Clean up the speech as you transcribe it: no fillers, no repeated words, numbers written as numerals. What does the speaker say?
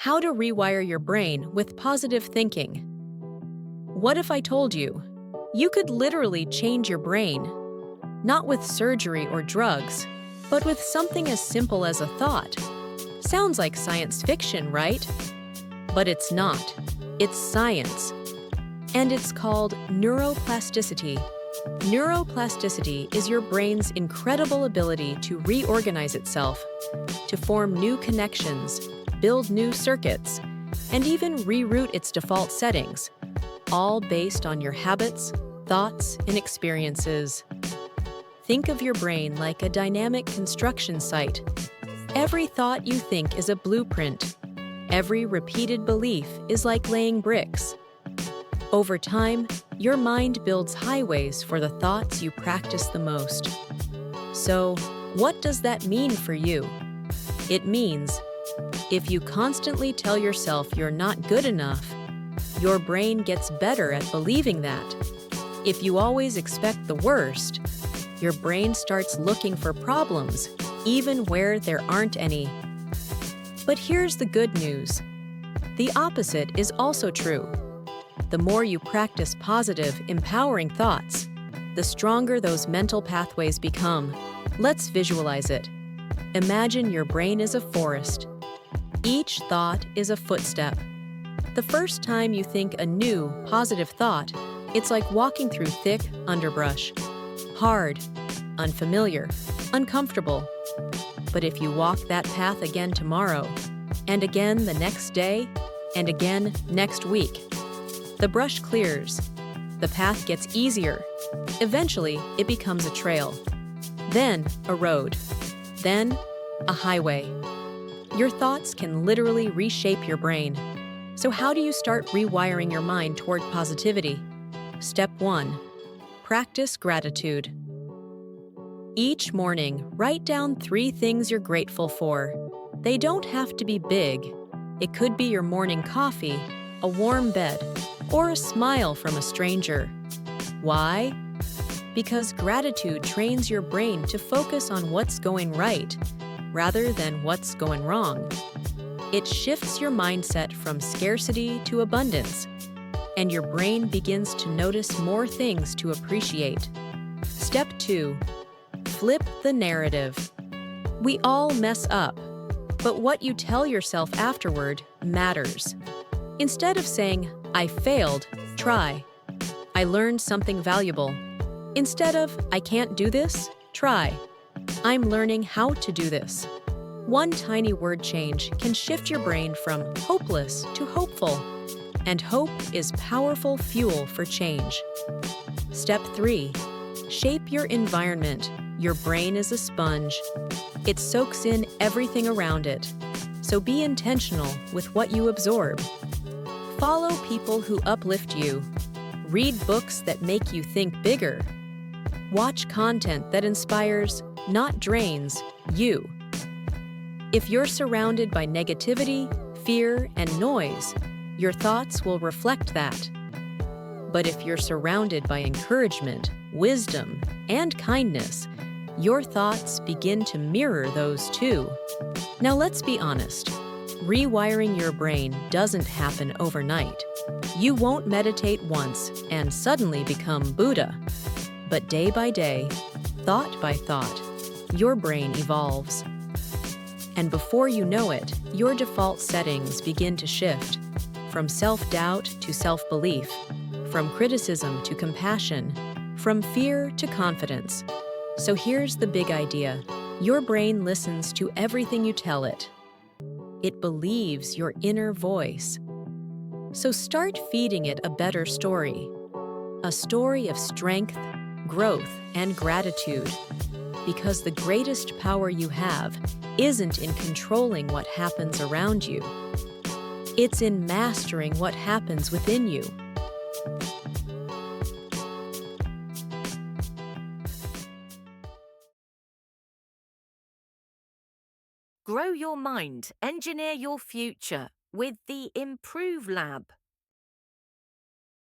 How to rewire your brain with positive thinking. What if I told you? You could literally change your brain, not with surgery or drugs, but with something as simple as a thought. Sounds like science fiction, right? But it's not. It's science. And it's called neuroplasticity. Neuroplasticity is your brain's incredible ability to reorganize itself, to form new connections, build new circuits, and even reroute its default settings, all based on your habits, thoughts, and experiences. Think of your brain like a dynamic construction site. Every thought you think is a blueprint. Every repeated belief is like laying bricks. Over time, your mind builds highways for the thoughts you practice the most. So, what does that mean for you? It means if you constantly tell yourself you're not good enough, your brain gets better at believing that. If you always expect the worst, your brain starts looking for problems, even where there aren't any. But here's the good news. The opposite is also true. The more you practice positive, empowering thoughts, the stronger those mental pathways become. Let's visualize it. Imagine your brain is a forest. Each thought is a footstep. The first time you think a new, positive thought, it's like walking through thick underbrush. Hard, unfamiliar, uncomfortable. But if you walk that path again tomorrow, and again the next day, and again next week, the brush clears. The path gets easier. Eventually, it becomes a trail. Then, a road. Then, a highway. Your thoughts can literally reshape your brain. So how do you start rewiring your mind toward positivity? Step 1. Practice gratitude. Each morning, write down 3 things you're grateful for. They don't have to be big. It could be your morning coffee, a warm bed, or a smile from a stranger. Why? Because gratitude trains your brain to focus on what's going right, rather than what's going wrong. It shifts your mindset from scarcity to abundance, and your brain begins to notice more things to appreciate. Step 2. Flip the narrative. We all mess up, but what you tell yourself afterward matters. Instead of saying, "I failed," try, "I learned something valuable." Instead of, "I can't do this," try, "I'm learning how to do this." One tiny word change can shift your brain from hopeless to hopeful, and hope is powerful fuel for change. Step 3. Shape your environment. Your brain is a sponge. It soaks in everything around it, so be intentional with what you absorb. Follow people who uplift you. Read books that make you think bigger. Watch content that inspires, not drains, you. If you're surrounded by negativity, fear, and noise, your thoughts will reflect that. But if you're surrounded by encouragement, wisdom, and kindness, your thoughts begin to mirror those too. Now let's be honest. Rewiring your brain doesn't happen overnight. You won't meditate once and suddenly become Buddha. But day by day, thought by thought, your brain evolves. And before you know it, your default settings begin to shift, from self-doubt to self-belief, from criticism to compassion, from fear to confidence. So here's the big idea. Your brain listens to everything you tell it. It believes your inner voice. So start feeding it a better story. A story of strength, growth, and gratitude. Because the greatest power you have isn't in controlling what happens around you. It's in mastering what happens within you. Grow your mind, engineer your future with the Improve Lab.